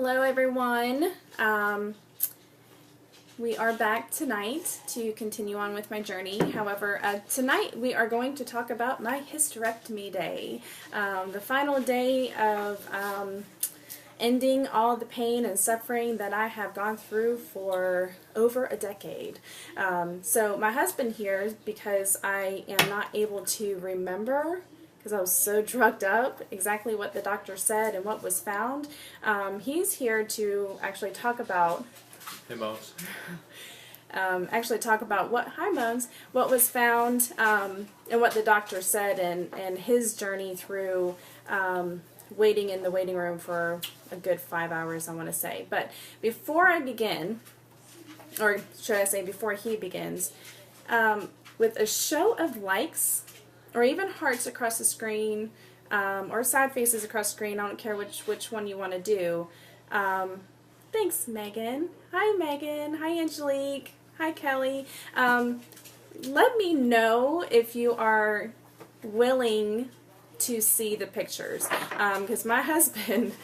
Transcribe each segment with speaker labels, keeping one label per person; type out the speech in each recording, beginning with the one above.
Speaker 1: Hello everyone. We are back tonight to continue on with my journey. However, tonight we are going to talk about my hysterectomy day. The final day of ending all the pain and suffering that I have gone through for over a decade. So my husband here, because I am not able to remember, because I was so drugged up, exactly what the doctor said and what was found. He's here to actually talk about...
Speaker 2: Hey, Moans.
Speaker 1: Actually talk about what was found and what the doctor said and his journey through waiting in the waiting room for a good 5 hours, I want to say. But before I begin, or should I say before he begins, with a show of likes or even hearts across the screen, or sad faces across the screen, I don't care which one you want to do. Thanks, Megan. Hi, Megan. Hi, Angelique. Hi, Kelly. Let me know if you are willing to see the pictures, because my husband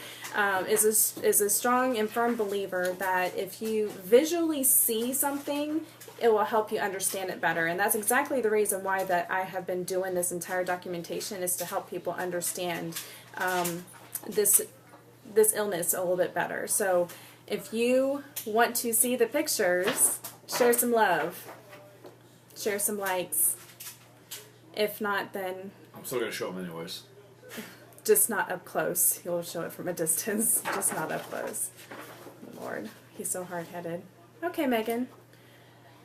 Speaker 1: is a strong and firm believer that if you visually see something, it will help you understand it better. And that's exactly the reason why that I have been doing this entire documentation, is to help people understand this illness a little bit better. So if you want to see the pictures, share some love, share some likes. If not, then
Speaker 2: I'm still going to show them anyways.
Speaker 1: Just not up close. You'll show it from a distance, just not up close. Lord, he's so hard-headed. Okay, Megan.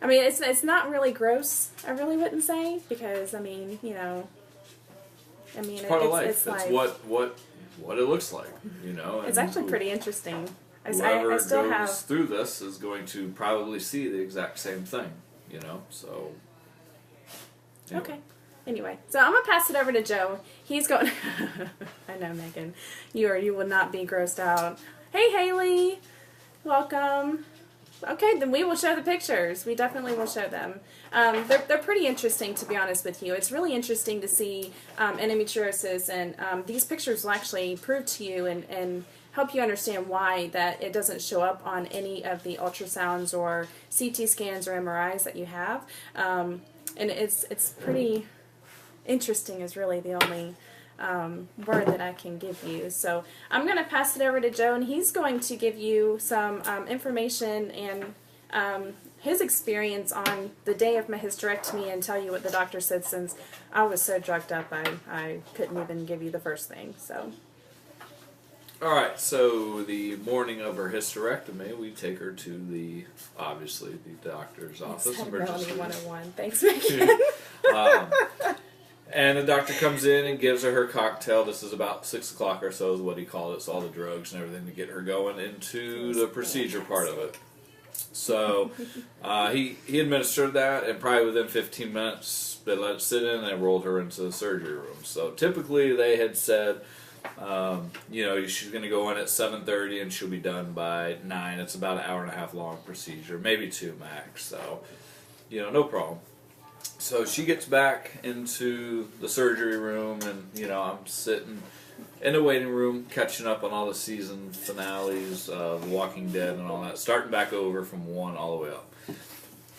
Speaker 1: I mean, it's not really gross, I really wouldn't say, because, I mean, you know,
Speaker 2: it's part of life.
Speaker 1: It's
Speaker 2: life. What it looks like, you know.
Speaker 1: It's actually pretty interesting.
Speaker 2: Whoever
Speaker 1: I still
Speaker 2: goes
Speaker 1: have...
Speaker 2: through this is going to probably see the exact same thing, you know, so... Anyway.
Speaker 1: Okay. Anyway, so I'm going to pass it over to Joe. He's going... I know, Megan. You will not be grossed out. Hey, Haley. Welcome. Okay, then we will show the pictures. We definitely will show them. They're pretty interesting, to be honest with you. It's really interesting to see endometriosis, and these pictures will actually prove to you and help you understand why that it doesn't show up on any of the ultrasounds or CT scans or MRIs that you have. And it's pretty interesting is really the only word that I can give you. So I'm going to pass it over to Joe, and he's going to give you some information and his experience on the day of my hysterectomy and tell you what the doctor said, since I was so drugged up I couldn't even give you the first thing. So.
Speaker 2: Alright, so the morning of her hysterectomy, we take her to obviously the doctor's office.
Speaker 1: Emergency 101. Thanks, Megan.
Speaker 2: And the doctor comes in and gives her cocktail. This is about 6 o'clock or so is what he called it. So all the drugs and everything to get her going into the procedure part of it. So he administered that, and probably within 15 minutes they let it sit in and they rolled her into the surgery room. So typically they had said, you know, she's going to go in at 7:30 and she'll be done by 9. It's about an hour and a half long procedure, maybe 2 max. So, you know, no problem. So she gets back into the surgery room, and, you know, I'm sitting in the waiting room catching up on all the season finales of Walking Dead and all that, starting back over from 1 all the way up.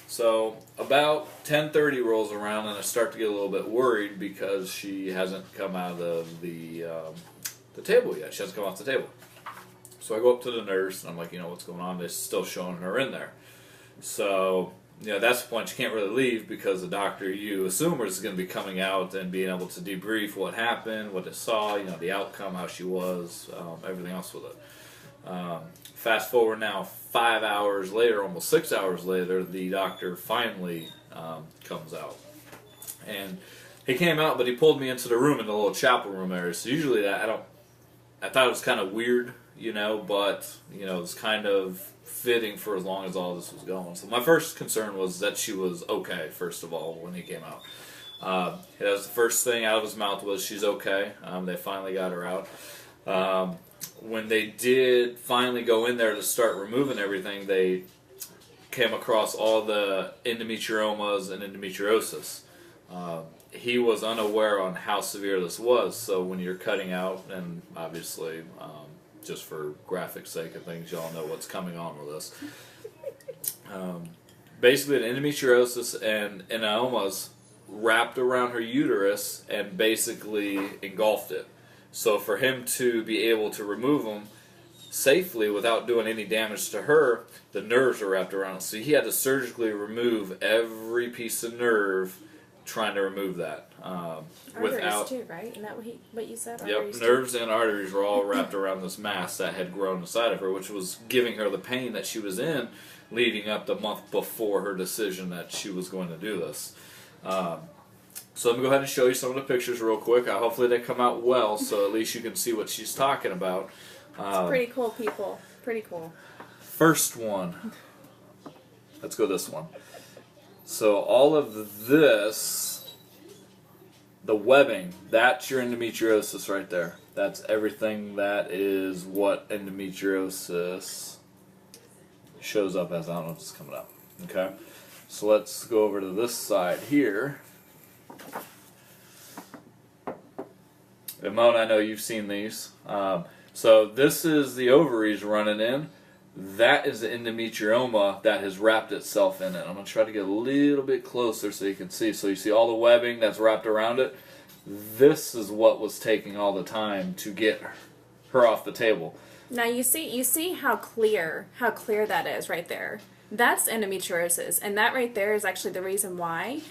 Speaker 2: So about 10:30 rolls around, and I start to get a little bit worried because she hasn't come out of the table yet. She hasn't come off the table. So I go up to the nurse, and I'm like, you know, what's going on? They're still showing her in there. So... you know, that's the point. You can't really leave because the doctor, you assume, is going to be coming out and being able to debrief what happened, what they saw, you know, the outcome, how she was, everything else with it. Fast forward now 5 hours later, almost 6 hours later, the doctor finally comes out. And he came out, but he pulled me into the room, in the little chapel room area. So usually I thought it was kind of weird, you know, but, you know, it's kind of fitting for as long as all this was going. So my first concern was that she was okay, first of all, when he came out. That was the first thing out of his mouth was, she's okay. They finally got her out. When they did finally go in there to start removing everything, they came across all the endometriomas and endometriosis. He was unaware on how severe this was, so when you're cutting out, and obviously just for graphic sake of things, y'all know what's coming on with this. Basically, an endometriosis and adenomas wrapped around her uterus and basically engulfed it. So for him to be able to remove them safely without doing any damage to her, the nerves are wrapped around it. So he had to surgically remove every piece of nerve trying to remove that.
Speaker 1: Arteries too, right? Isn't that what you said?
Speaker 2: Yep,
Speaker 1: Arteries
Speaker 2: nerves and arteries were all wrapped around this mass that had grown inside of her, which was giving her the pain that she was in leading up the month before her decision that she was going to do this. So let me go ahead and show you some of the pictures real quick. Hopefully they come out well, so at least you can see what she's talking about.
Speaker 1: It's pretty cool, people. Pretty cool.
Speaker 2: First one. Let's go this one. So all of this, the webbing, that's your endometriosis right there. That's everything that is what endometriosis shows up as. I don't know if it's coming up. Okay? So let's go over to this side here. And Mona, I know you've seen these. So this is the ovaries running in. That is the endometrioma that has wrapped itself in it. I'm going to try to get a little bit closer so you can see. So you see all the webbing that's wrapped around it. This is what was taking all the time to get her off the table.
Speaker 1: Now you see how clear that is right there. That's endometriosis, and that right there is actually the reason why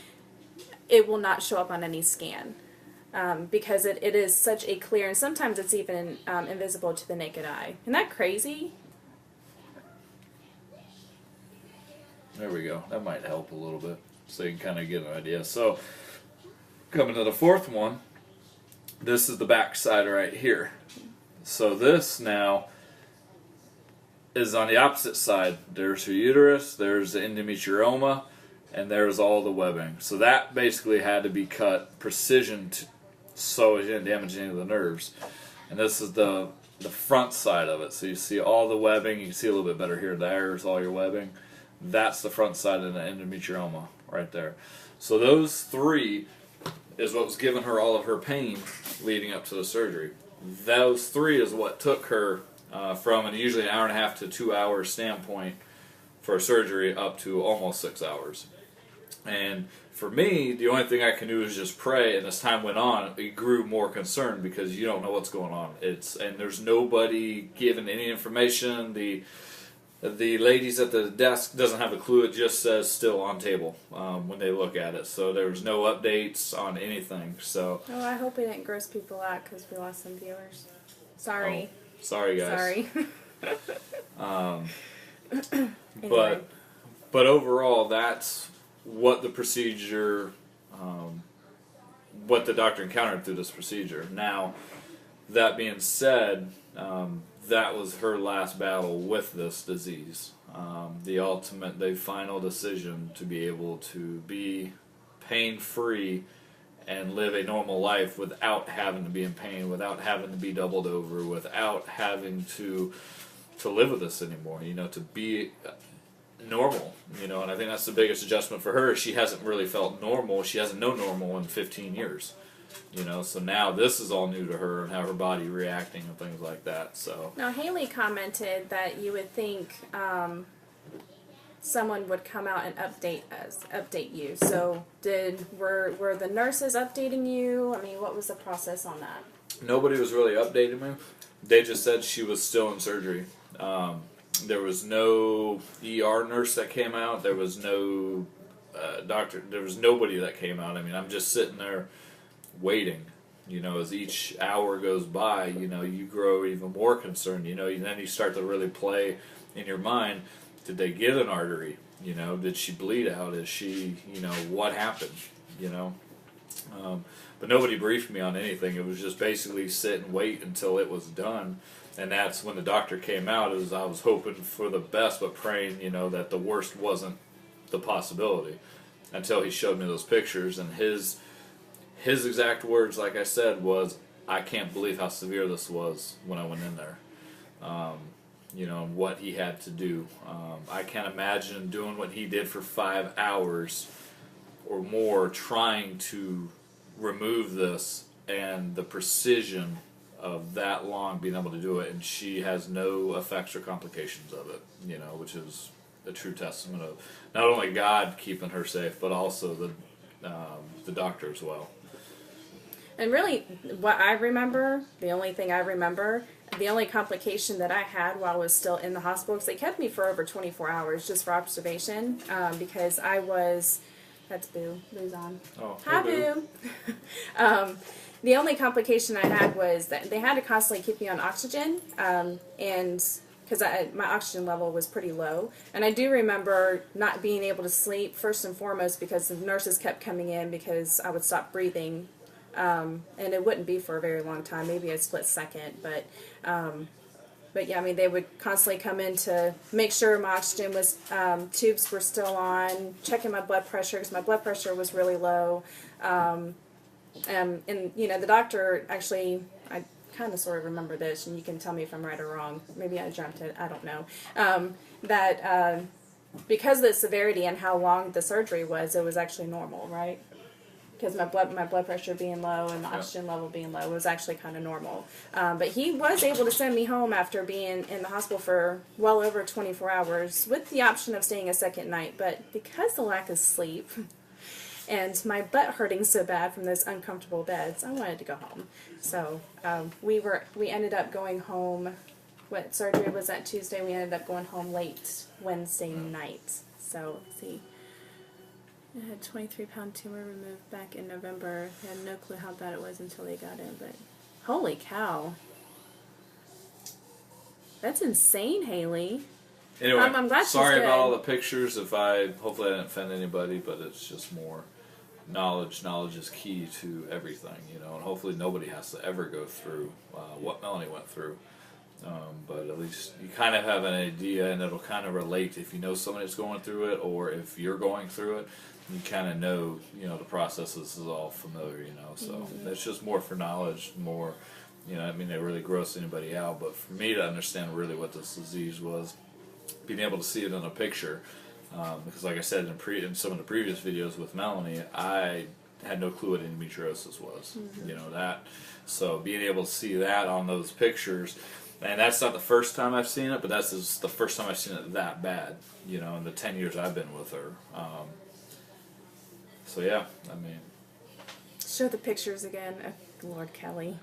Speaker 1: it will not show up on any scan. Because it is such a clear, and sometimes it's even invisible to the naked eye. Isn't that crazy?
Speaker 2: There we go. That might help a little bit, so you can kind of get an idea. So, coming to the fourth one, this is the back side right here. So this now is on the opposite side. There's her uterus, there's the endometrioma, and there's all the webbing. So that basically had to be cut precision so it didn't damage any of the nerves. And this is the front side of it. So you see all the webbing. You can see a little bit better here. There's all your webbing. That's the front side of the endometrioma right there. So those three is what was giving her all of her pain leading up to the surgery. Those three is what took her from usually an hour and a half to 2 hour standpoint for surgery up to almost 6 hours. And for me, the only thing I can do is just pray, and as time went on, it grew more concerned because you don't know what's going on. And there's nobody giving any information. The ladies at the desk doesn't have a clue. It just says still on table when they look at it. So there was no updates on anything. So
Speaker 1: I hope we didn't gross people out because we lost some viewers. Sorry.
Speaker 2: Oh, sorry, guys.
Speaker 1: Sorry.
Speaker 2: Anyway. But overall, that's what the procedure, what the doctor encountered through this procedure. Now, that being said, that was her last battle with this disease. The final decision to be able to be pain-free and live a normal life without having to be in pain, without having to be doubled over, without having to live with this anymore, to be normal, and I think that's the biggest adjustment for her. She hasn't really felt normal. She hasn't known normal in 15 years. So now this is all new to her and how her body reacting and things like that. So
Speaker 1: now Haley commented that you would think someone would come out and update you. So were the nurses updating you? I mean, what was the process on that?
Speaker 2: Nobody was really updating me. They just said she was still in surgery. There was no ER nurse that came out. There was no doctor. There was nobody that came out. I mean, I'm just sitting there waiting. As each hour goes by, you grow even more concerned. And then you start to really play in your mind, did they get an artery? Did she bleed out? Is she, what happened? But nobody briefed me on anything. It was just basically sit and wait until it was done. And that's when the doctor came out. I was hoping for the best, but praying, that the worst wasn't the possibility. Until he showed me those pictures, and his exact words, like I said, was, "I can't believe how severe this was when I went in there." And what he had to do. I can't imagine doing what he did for 5 hours or more, trying to remove this, and the precision of that long being able to do it, and she has no effects or complications of it, which is a true testament of not only God keeping her safe, but also the doctor as well.
Speaker 1: And really, what I remember, the only thing I remember, the only complication that I had while I was still in the hospital, because they kept me for over 24 hours just for observation, because I was, that's Boo, Boo's on.
Speaker 2: Oh,
Speaker 1: Hi,
Speaker 2: hey,
Speaker 1: Boo. The only complication I had was that they had to constantly keep me on oxygen, and because my oxygen level was pretty low. And I do remember not being able to sleep, first and foremost, because the nurses kept coming in because I would stop breathing. And it wouldn't be for a very long time, maybe a split second, but yeah, I mean, they would constantly come in to make sure my oxygen was, tubes were still on, checking my blood pressure, because my blood pressure was really low. And, the doctor actually, I kind of sort of remember this, and you can tell me if I'm right or wrong, maybe I dreamt it, I don't know, that because of the severity and how long the surgery was, it was actually normal, right? Because my blood pressure being low and the oxygen level being low was actually kind of normal. But he was able to send me home after being in the hospital for well over 24 hours with the option of staying a second night. But because the lack of sleep and my butt hurting so bad from those uncomfortable beds, I wanted to go home. So we ended up going home. What surgery was that Tuesday? We ended up going home late Wednesday night. So let's see. I had a 23-pound tumor removed back in November. I had no clue how bad it was until they got in, but holy cow. That's insane, Haley.
Speaker 2: Anyway,
Speaker 1: I'm glad
Speaker 2: sorry
Speaker 1: she's good.
Speaker 2: about all the pictures. Hopefully I didn't offend anybody, but it's just more knowledge. Knowledge is key to everything, and hopefully nobody has to ever go through what Melanie went through. But at least you kind of have an idea, and it'll kind of relate if you know somebody that's going through it, or if you're going through it. You kind of know, the processes is all familiar, so that's just more for knowledge, more, I mean, it really gross anybody out, but for me to understand really what this disease was, being able to see it in a picture, because like I said in some of the previous videos with Melanie, I had no clue what endometriosis was, so being able to see that on those pictures, and that's not the first time I've seen it, but that's just the first time I've seen it that bad, in the 10 years I've been with her. So yeah, I mean.
Speaker 1: Show the pictures again. Lord Kelly.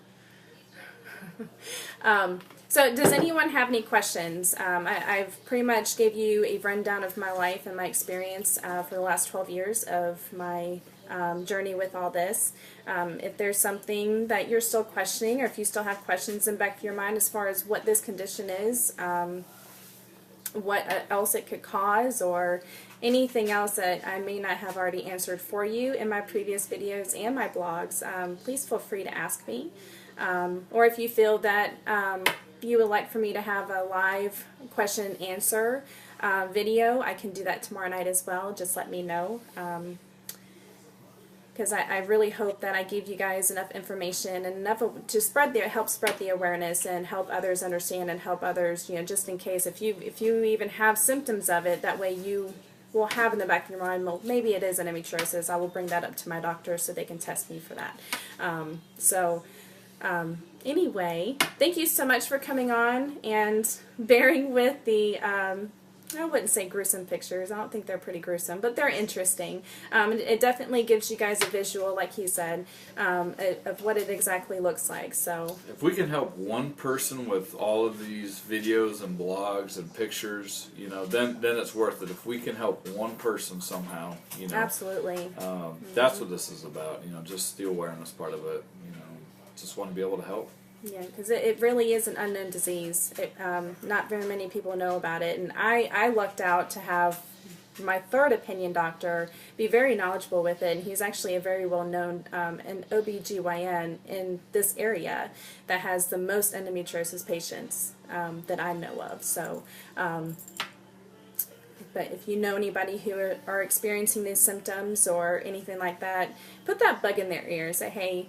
Speaker 1: So does anyone have any questions? I've pretty much gave you a rundown of my life and my experience for the last 12 years of my journey with all this. If there's something that you're still questioning, or if you still have questions in the back of your mind as far as what this condition is, what else it could cause, or anything else that I may not have already answered for you in my previous videos and my blogs, please feel free to ask me. Or if you feel that you would like for me to have a live question and answer video, I can do that tomorrow night as well. Just let me know. Because I really hope that I give you guys enough information and enough to help spread the awareness and help others understand and help others, just in case if you even have symptoms of it, that way you will have in the back of your mind, well, maybe it is endometriosis. I will bring that up to my doctor so they can test me for that. Anyway, thank you so much for coming on and bearing with the I wouldn't say gruesome pictures. I don't think they're pretty gruesome, but they're interesting. It definitely gives you guys a visual, like he said, of what it exactly looks like. So,
Speaker 2: if we can help one person with all of these videos and blogs and pictures, then it's worth it. If we can help one person somehow,
Speaker 1: absolutely.
Speaker 2: That's what this is about. Just the awareness part of it. Just want to be able to help.
Speaker 1: Yeah, because it really is an unknown disease. Not very many people know about it, and I lucked out to have my third opinion doctor be very knowledgeable with it, and he's actually a very well-known an OBGYN in this area that has the most endometriosis patients that I know of. So, but if you know anybody who are experiencing these symptoms or anything like that, put that bug in their ear. Say, hey,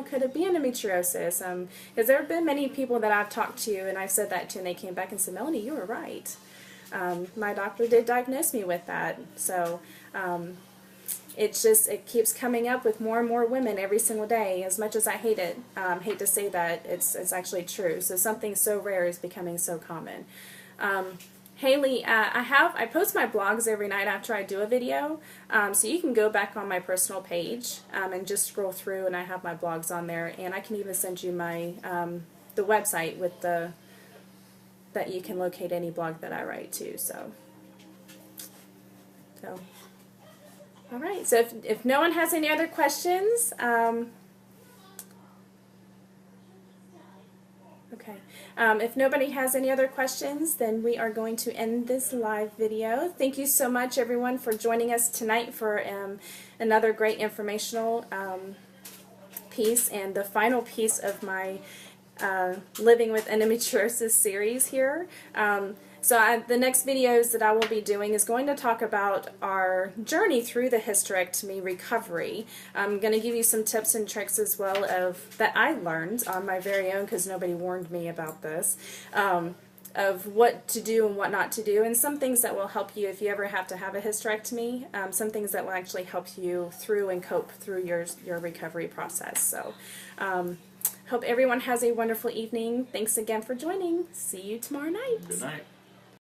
Speaker 1: could it be endometriosis? Because there have been many people that I've talked to, and I've said that to, and they came back and said, Melanie, you were right. My doctor did diagnose me with that. So, it keeps coming up with more and more women every single day. As much as I hate it, hate to say that, it's actually true. So something so rare is becoming so common. Haley, I post my blogs every night after I do a video, so you can go back on my personal page and just scroll through, and I have my blogs on there, and I can even send you my the website with that you can locate any blog that I write too. So all right. So if no one has any other questions, okay. If nobody has any other questions, then we are going to end this live video. Thank you so much, everyone, for joining us tonight for another great informational piece and the final piece of my Living with Endometriosis series here. So the next videos that I will be doing is going to talk about our journey through the hysterectomy recovery. I'm going to give you some tips and tricks as well that I learned on my very own, because nobody warned me about this, of what to do and what not to do, and some things that will help you if you ever have to have a hysterectomy, some things that will actually help you through and cope through your recovery process. So hope everyone has a wonderful evening. Thanks again for joining. See you tomorrow night.
Speaker 2: Good night.